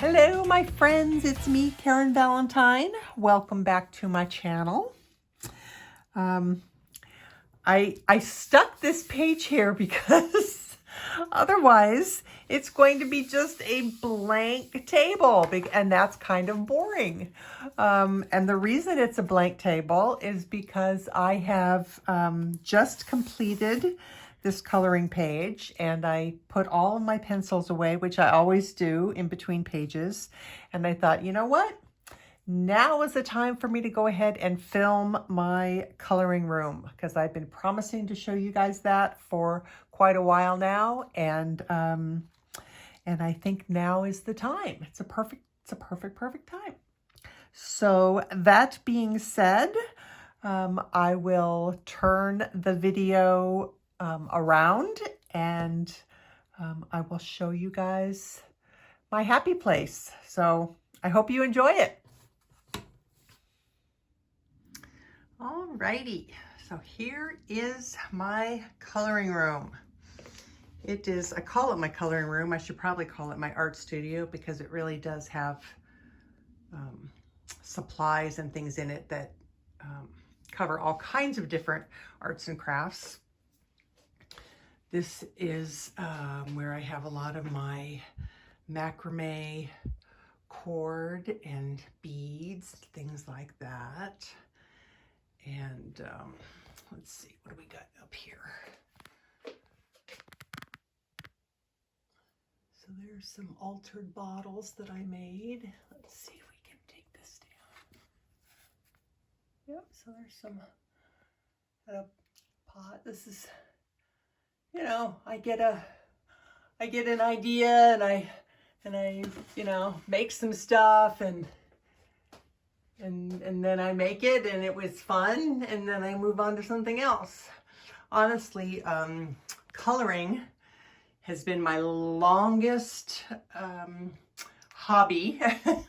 Hello, my friends. It's me, Karen Valentine. Welcome back to my channel. I stuck this page here because otherwise it's going to be just a blank table, and that's kind of boring. And the reason it's a blank table is because I have just completed this coloring page, and I put all of my pencils away, which I always do in between pages. And I thought, you know what? Now is the time for me to go ahead and film my coloring room, because I've been promising to show you guys that for quite a while now, and I think now is the time. It's a perfect time. So that being said, I will turn the video around, and I will show you guys my happy place. So I hope you enjoy it. Alrighty, so here is my coloring room. It is, I call it my coloring room. I should probably call it my art studio, because it really does have supplies and things in it that cover all kinds of different arts and crafts. This is where I have a lot of my macrame cord and beads, things like that. And let's see, what do we got up here? So there's some altered bottles that I made. Let's see if we can take this down. Yep, so there's some pot. This is, you know, I get an idea, and I you know, make some stuff, and then I make it, and it was fun, and then I move on to something else. Honestly, coloring has been my longest hobby,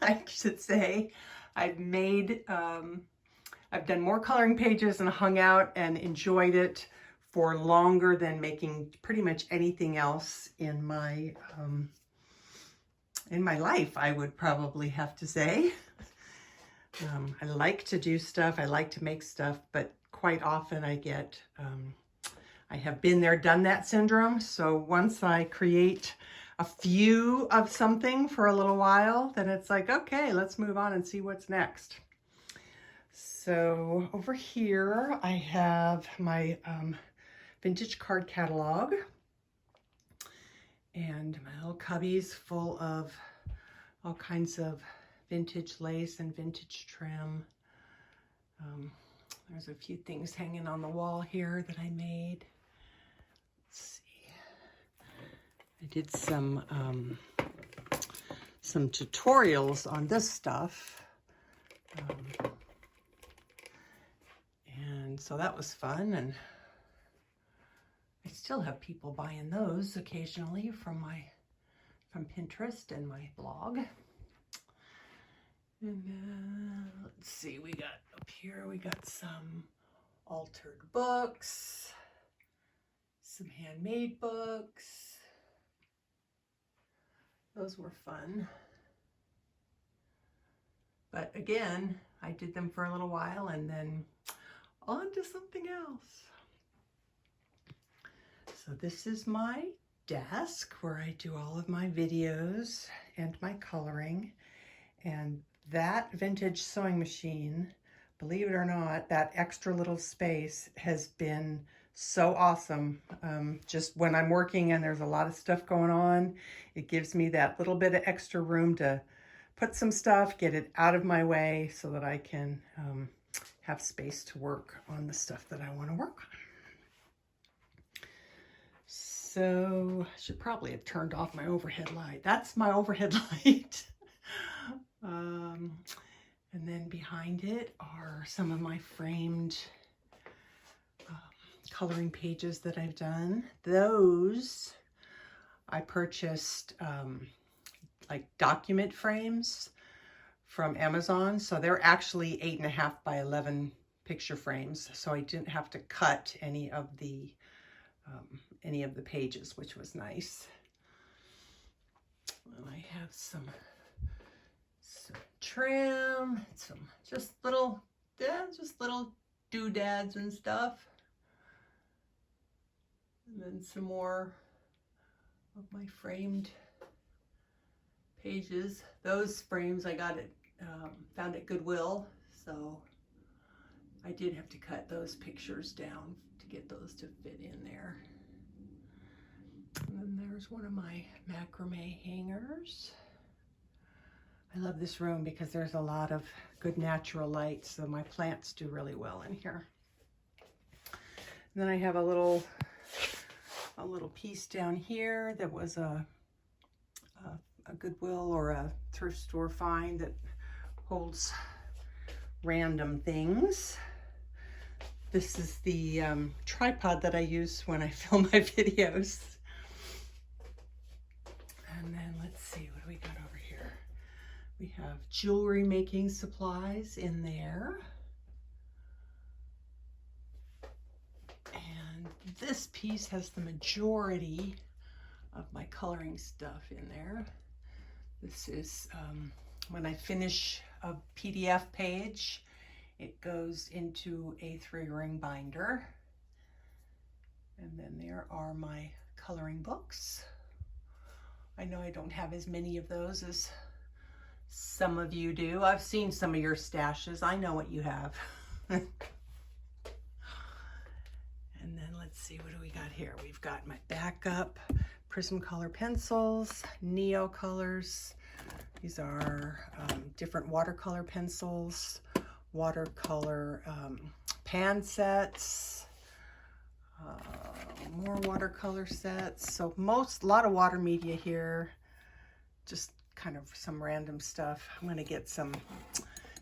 I should say. I've done more coloring pages and hung out and enjoyed it for longer than making pretty much anything else in my life, I would probably have to say. I like to do stuff, I like to make stuff, but quite often I get, I have been there, done that syndrome. So once I create a few of something for a little while, then it's like, okay, let's move on and see what's next. So over here, I have my vintage card catalog, and my little cubbies full of all kinds of vintage lace and vintage trim. There's a few things hanging on the wall here that I made. Let's see. I did some tutorials on this stuff. And so that was fun, and I still have people buying those occasionally from Pinterest and my blog. And then, let's see, we got up here, we got some altered books, some handmade books. Those were fun. But again, I did them for a little while, and then on to something else. So this is my desk where I do all of my videos and my coloring. And that vintage sewing machine, believe it or not, that extra little space has been so awesome. Just when I'm working and there's a lot of stuff going on, it gives me that little bit of extra room to put some stuff, get it out of my way, so that I can have space to work on the stuff that I want to work on. So I should probably have turned off my overhead light. That's my overhead light. And then behind it are some of my framed coloring pages that I've done. Those I purchased like document frames from Amazon. So they're actually 8.5 by 11 picture frames. So I didn't have to cut any of the pages, which was nice. And I have some trim, some just little doodads and stuff. And then some more of my framed pages. Those frames I got found at Goodwill, so I did have to cut those pictures down to get those to fit in there. And then there's one of my macrame hangers. I love this room because there's a lot of good natural light, so my plants do really well in here. And then I have a little piece down here that was a Goodwill or a thrift store find that holds random things. This is the tripod that I use when I film my videos. And then let's see, what do we got over here? We have jewelry making supplies in there. And this piece has the majority of my coloring stuff in there. This is when I finish a PDF page, it goes into a 3-ring binder. And then there are my coloring books. I know I don't have as many of those as some of you do. I've seen some of your stashes. I know what you have. And then let's see, what do we got here? We've got my backup Prismacolor pencils, Neo colors. These are different watercolor pencils, watercolor pan sets, more watercolor sets. So a lot of water media here, just kind of some random stuff. I'm gonna get some,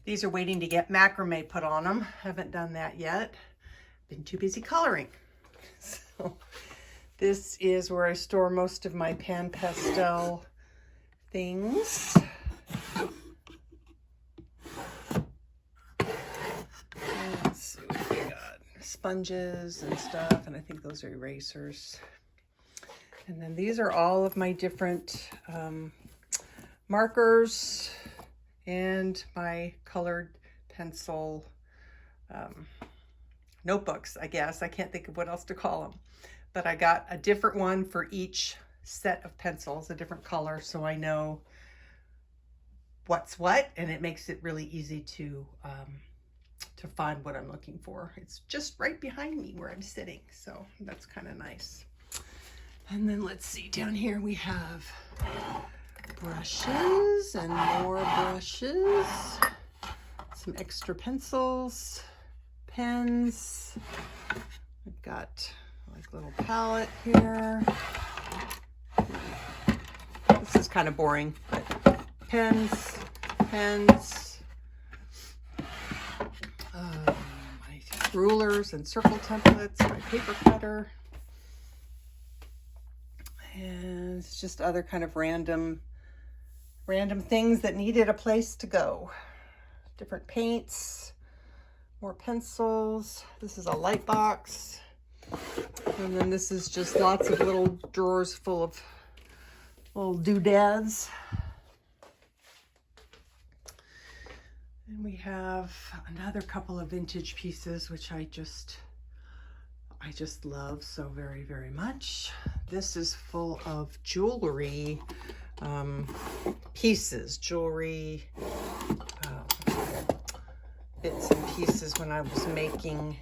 these are waiting to get macrame put on them. Haven't done that yet. Been too busy coloring. So this is where I store most of my pan pastel things. Let's see what we got. Sponges and stuff, and I think those are erasers. And then these are all of my different markers and my colored pencil notebooks, I guess. I can't think of what else to call them. But I got a different one for each set of pencils, a different color, so I know what's what, and it makes it really easy to find what I'm looking for. It's just right behind me where I'm sitting, so that's kind of nice. And then let's see, down here we have brushes and more brushes, some extra pencils, pens. I've got like a little palette here. This is kind of boring, but pens, my rulers and circle templates, my paper cutter, and it's just other kind of random things that needed a place to go. Different paints, more pencils. This is a light box. And then this is just lots of little drawers full of little doodads. And we have another couple of vintage pieces, which I just love so very, very much. This is full of jewelry pieces, jewelry bits and pieces when I was making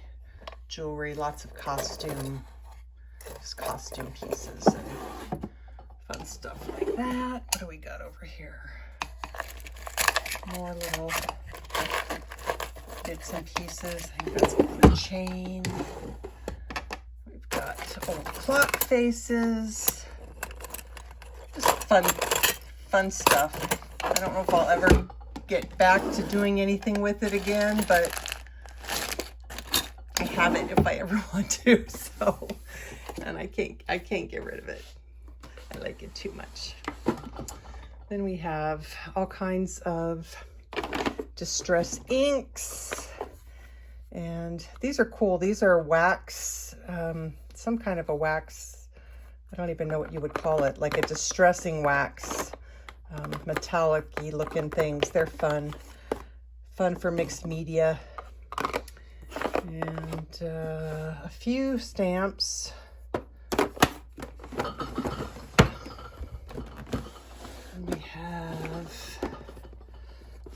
jewelry, lots of costume pieces and fun stuff like that. What do we got over here? More little bits and pieces. I think that's a chain. We've got old clock faces. Just fun stuff. I don't know if I'll ever get back to doing anything with it again, but I have it if I ever want to. So, and I can't get rid of it. I like it too much. Then we have all kinds of distress inks, and these are cool. These are wax, some kind of a wax. I don't even know what you would call it, like a distressing wax. metallic-y looking things. They're fun. Fun for mixed media. And a few stamps. And we have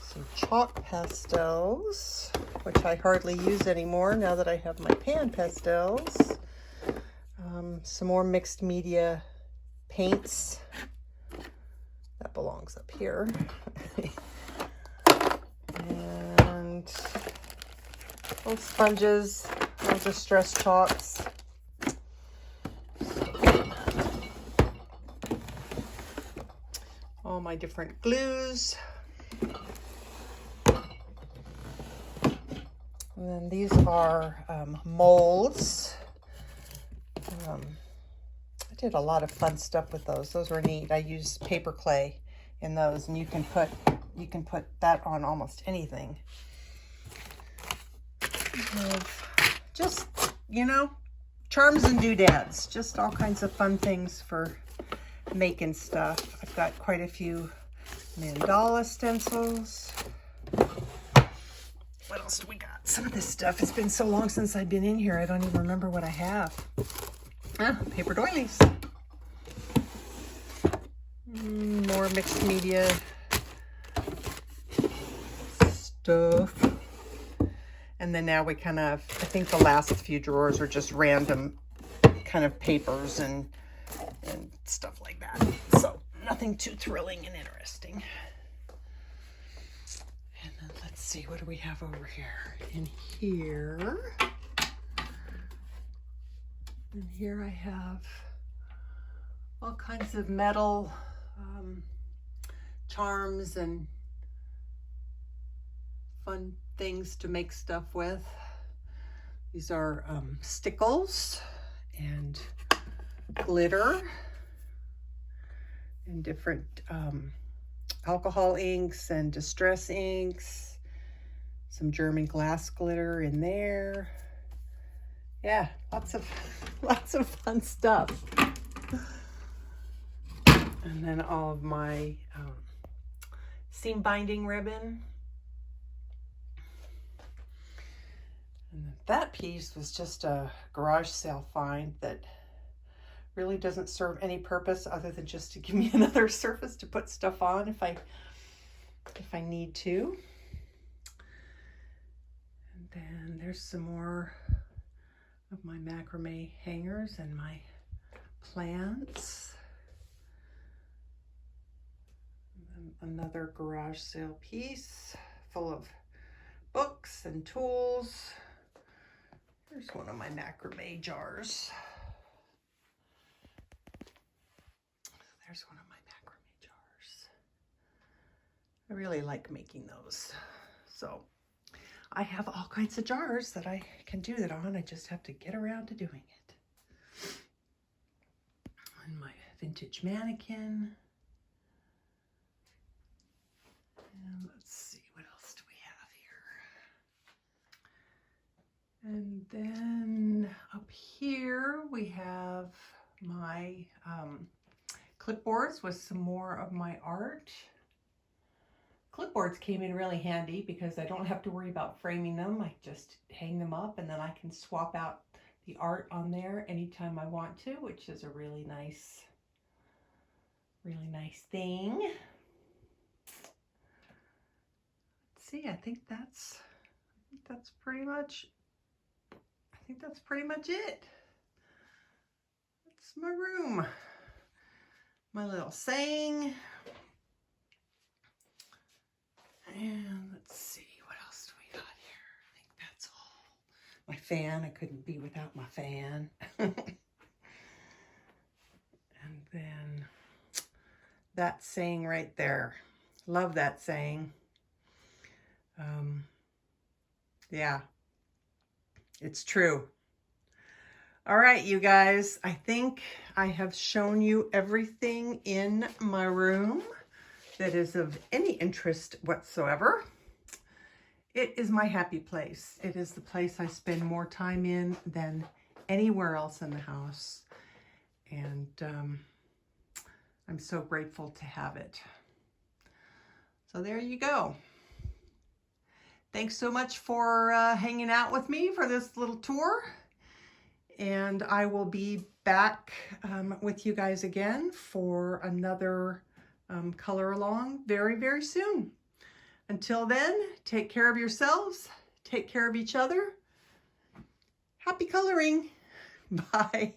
some chalk pastels, which I hardly use anymore now that I have my pan pastels. Some more mixed media paints. That belongs up here. And little sponges, little distress chalks. All my different glues. And then these are molds. I did a lot of fun stuff with those. Those were neat. I used paper clay in those, and you can put that on almost anything. Just, you know, charms and doodads. Just all kinds of fun things for making stuff. I've got quite a few mandala stencils. What else do we got? Some of this stuff, it's been so long since I've been in here, I don't even remember what I have. Paper doilies. More mixed media stuff. And then now we kind of, I think the last few drawers are just random kind of papers and stuff like that. So nothing too thrilling and interesting. And then let's see, what do we have over here? In here I have all kinds of metal charms and fun things to make stuff with. These are stickles and glitter and different alcohol inks and distress inks, some German glass glitter in there. Yeah, lots of fun stuff. And then all of my seam binding ribbon. And that piece was just a garage sale find that really doesn't serve any purpose other than just to give me another surface to put stuff on if I need to. And then there's some more of my macrame hangers and my plants. And then another garage sale piece full of books and tools. Here's one of my macrame jars. There's one of my macrame jars. I really like making those. So I have all kinds of jars that I can do that on. I just have to get around to doing it. And my vintage mannequin. And let's see, what else do we have here? And then up here we have my clipboards with some more of my art. Clipboards came in really handy because I don't have to worry about framing them. I just hang them up and then I can swap out the art on there anytime I want to, which is a really nice thing. Let's see, I think that's pretty much it. That's my room. My little saying. And let's see, what else do we got here? I think that's all. My fan, I couldn't be without my fan. And then that saying right there. Love that saying. Yeah, it's true. All right, you guys, I think I have shown you everything in my room that is of any interest whatsoever. It is my happy place. It is the place I spend more time in than anywhere else in the house. And I'm so grateful to have it. So there you go. Thanks so much for hanging out with me for this little tour. And I will be back with you guys again for another color along very, very soon. Until then, take care of yourselves, take care of each other. Happy coloring. Bye.